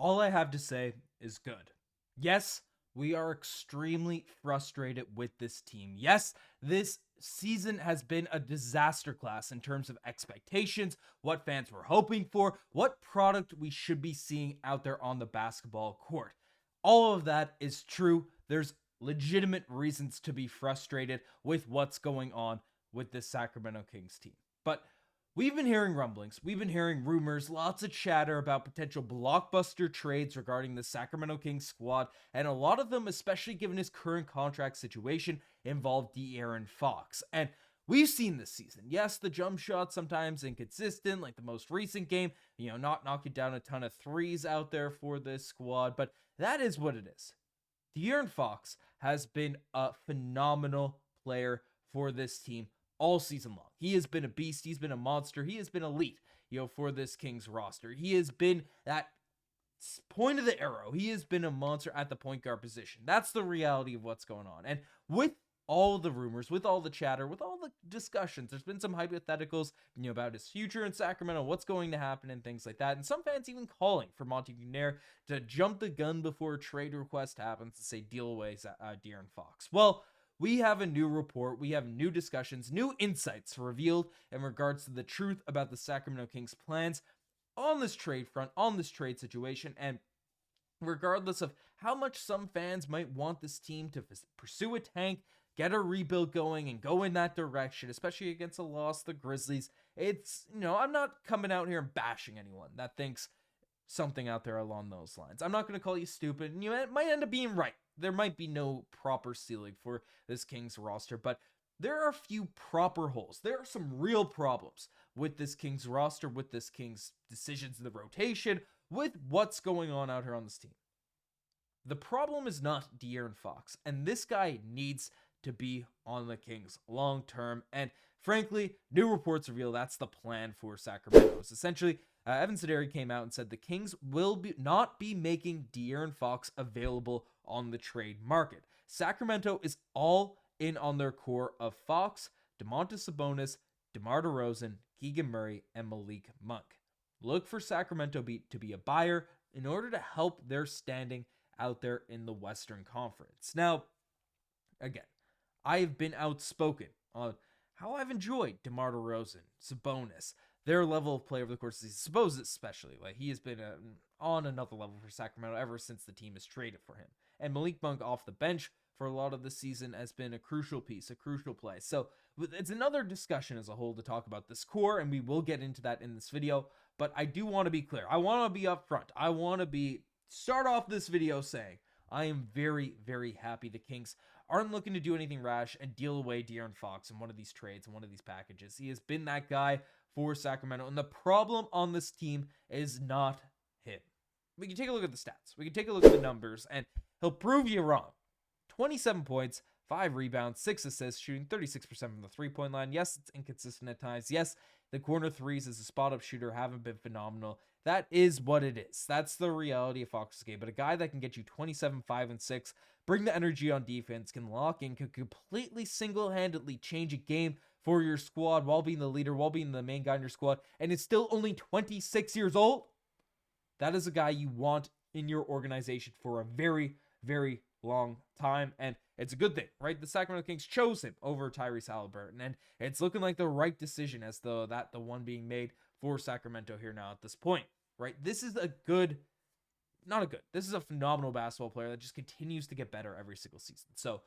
All I have to say is good. Yes, we are extremely frustrated with this team. Yes, this season has been a disaster class in terms of expectations, what fans were hoping for, what product we should be seeing out there on the basketball court. All of that is true. There's legitimate reasons to be frustrated with what's going on with this Sacramento Kings team. But we've been hearing rumblings, we've been hearing rumors, lots of chatter about potential blockbuster trades regarding the Sacramento Kings squad, and a lot of them, especially given his current contract situation, involve De'Aaron Fox. And we've seen this season. Yes, the jump shot sometimes inconsistent, like the most recent game, not knocking down a ton of threes out there for this squad, but that is what it is. De'Aaron Fox has been a phenomenal player for this team all season long. He has been a beast. He's been a monster. He has been elite, for this Kings roster. He has been that point of the arrow. He has been a monster at the point guard position. That's the reality of what's going on. And with all the rumors, with all the chatter, with all the discussions, there's been some hypotheticals, about his future in Sacramento, what's going to happen and things like that. And some fans even calling for Monte McNair to jump the gun before a trade request happens to say deal away De'Aaron Fox. Well, we have a new report, we have new discussions, new insights revealed in regards to the truth about the Sacramento Kings plans on this trade front, on this trade situation, and regardless of how much some fans might want this team to pursue a tank, get a rebuild going, and go in that direction, especially against a loss, the Grizzlies, it's, I'm not coming out here and bashing anyone that thinks something out there along those lines. I'm not going to call you stupid, and you might end up being right. There might be no proper ceiling for this Kings roster, but there are a few proper holes. There are some real problems with this Kings roster, with this Kings decisions in the rotation, with what's going on out here on this team. The problem is not De'Aaron Fox, and this guy needs to be on the Kings long term, and frankly, new reports reveal that's the plan for Sacramento. It's essentially, Evan Sideri came out and said the Kings will not be making De'Aaron Fox available on the trade market. Sacramento is all in on their core of Fox, Domantas Sabonis, DeMar DeRozan, Keegan Murray, and Malik Monk. Look for Sacramento to be a buyer in order to help their standing out there in the Western Conference. Now, again, I've been outspoken on how I've enjoyed DeMar DeRozan, Sabonis, their level of play over the course of the season. Sabonis especially, he has been on another level for Sacramento ever since the team has traded for him. And Malik Monk off the bench for a lot of the season has been a crucial piece, a crucial play. So it's another discussion as a whole to talk about this core, and we will get into that in this video. But I do want to be clear. I want to be upfront. I want to start off this video saying I am very, very happy the Kings aren't looking to do anything rash and deal away De'Aaron Fox in one of these trades, in one of these packages. He has been that guy for Sacramento, and the problem on this team is not him. We can take a look at the stats. We can take a look at the numbers, and he'll prove you wrong. 27 points, 5 rebounds, 6 assists, shooting 36% from the three-point line. Yes, it's inconsistent at times. Yes, the corner threes as a spot-up shooter haven't been phenomenal. That is what it is. That's the reality of Fox's game. But a guy that can get you 27, 5, and 6, bring the energy on defense, can lock in, can completely single-handedly change a game for your squad while being the leader, while being the main guy in your squad, and is still only 26 years old, that is a guy you want in your organization for a very, very long time, and it's a good thing, right? The Sacramento Kings chose him over Tyrese Haliburton, and it's looking like the right decision as though the one being made for Sacramento here now at this point, right? This is this is a phenomenal basketball player that just continues to get better every single season. So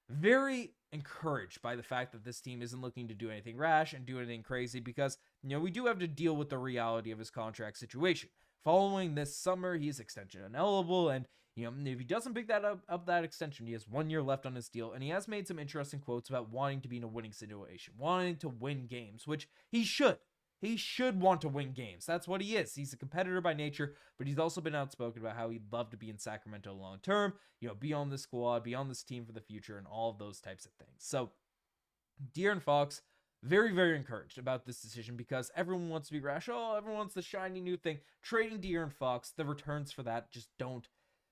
very encouraged by the fact that this team isn't looking to do anything rash and do anything crazy because, we do have to deal with the reality of his contract situation. Following this summer, he is extension ineligible, and if he doesn't pick that up that extension, he has 1 year left on his deal, and he has made some interesting quotes about wanting to be in a winning situation, wanting to win games, which he should. He should want to win games. That's what he is. He's a competitor by nature, but he's also been outspoken about how he'd love to be in Sacramento long term, be on the squad, be on this team for the future, and all of those types of things. So, De'Aaron Fox, very, very encouraged about this decision because everyone wants to be rash. Oh, everyone wants the shiny new thing. Trading De'Aaron Fox, the returns for that just don't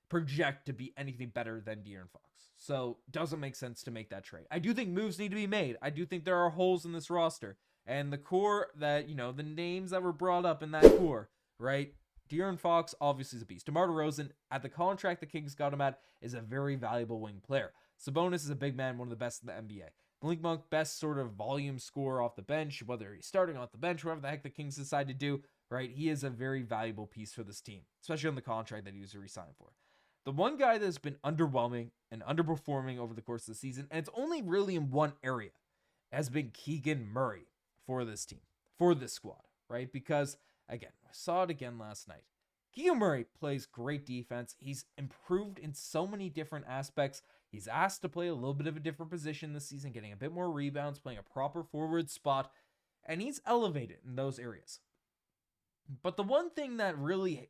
project to be anything better than De'Aaron Fox. So, doesn't make sense to make that trade. I do think moves need to be made. I do think there are holes in this roster. And the core that, the names that were brought up in that core, right? De'Aaron Fox obviously is a beast. DeMar DeRozan, at the contract the Kings got him at, is a very valuable wing player. Sabonis is a big man, one of the best in the NBA. Malik Monk, best sort of volume scorer off the bench, whether he's starting off the bench, whatever the heck the Kings decide to do, right? He is a very valuable piece for this team, especially on the contract that he was re-signed for. The one guy that's been underwhelming and underperforming over the course of the season, and it's only really in one area, has been Keegan Murray for this team, for this squad, right? Because, again, I saw it again last night. Keegan Murray plays great defense. He's improved in so many different aspects. He's asked to play a little bit of a different position this season, getting a bit more rebounds, playing a proper forward spot, and he's elevated in those areas. But the one thing that really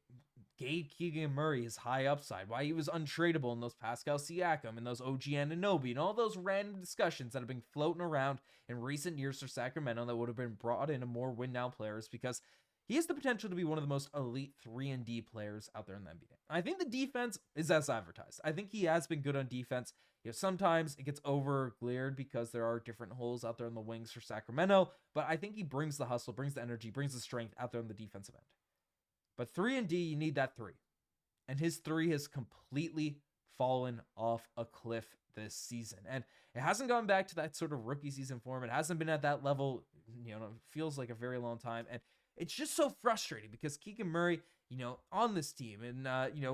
gave Keegan Murray his high upside, why he was untradeable in those Pascal Siakam and those OG Anunoby and all those random discussions that have been floating around in recent years for Sacramento that would have been brought in a more win-now players, because he has the potential to be one of the most elite 3-and-D players out there in the NBA. I think the defense is as advertised. I think he has been good on defense. Sometimes it gets over-glared because there are different holes out there in the wings for Sacramento, but I think he brings the hustle, brings the energy, brings the strength out there on the defensive end. But 3-and-D, you need that 3. And his 3 has completely fallen off a cliff this season. And it hasn't gone back to that sort of rookie season form. It hasn't been at that level, it feels like a very long time. And it's just so frustrating because Keegan Murray, on this team, and,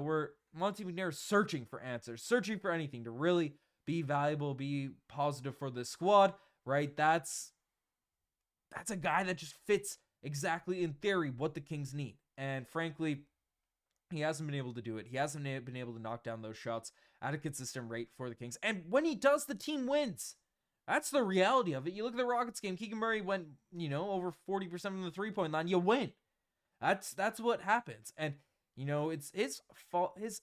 we're Monte McNair searching for answers, searching for anything to really be valuable, be positive for this squad, right? That's a guy that just fits exactly, in theory, what the Kings need. And frankly, he hasn't been able to do it. He hasn't been able to knock down those shots at a consistent rate for the Kings. And when he does, the team wins. That's the reality of it. You look at the Rockets game, Keegan Murray went, over 40% from the three-point line. You win. That's what happens. And, it's his fault. His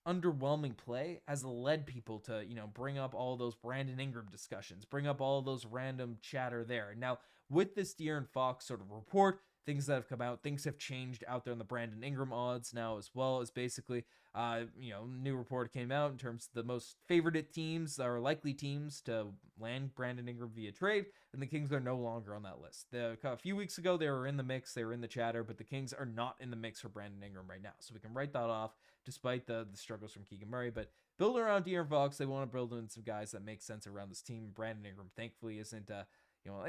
underwhelming play has led people to, bring up all those Brandon Ingram discussions, bring up all those random chatter there. Now, with this De'Aaron Fox sort of report, things that have come out, things have changed out there in the Brandon Ingram odds now, as well as basically, new report came out in terms of the most favored teams or likely teams to land Brandon Ingram via trade, and the Kings are no longer on that list. A few weeks ago, they were in the mix, they were in the chatter, but the Kings are not in the mix for Brandon Ingram right now. So we can write that off, despite the struggles from Keegan Murray. But build around De'Aaron Fox, they want to build in some guys that make sense around this team. Brandon Ingram, thankfully, isn't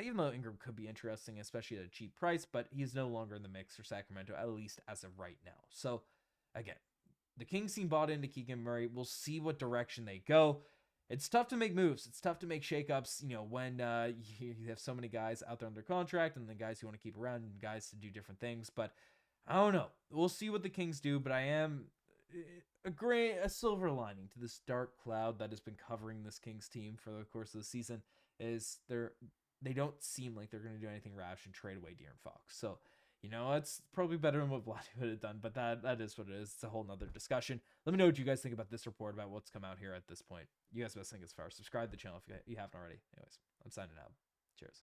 even though Ingram could be interesting, especially at a cheap price, but he's no longer in the mix for Sacramento, at least as of right now. So, again, the Kings team bought into Keegan Murray. We'll see what direction they go. It's tough to make moves. It's tough to make shakeups, when you have so many guys out there under contract and the guys you want to keep around and guys to do different things. But I don't know. We'll see what the Kings do, but I am a silver lining to this dark cloud that has been covering this Kings team for the course of the season is they don't seem like they're going to do anything rash and trade away De'Aaron Fox. So, it's probably better than what Vladdy would have done, but that is what it is. It's a whole nother discussion. Let me know what you guys think about this report, about what's come out here at this point. You guys best think as far. Subscribe to the channel if you haven't already. Anyways, I'm signing out. Cheers.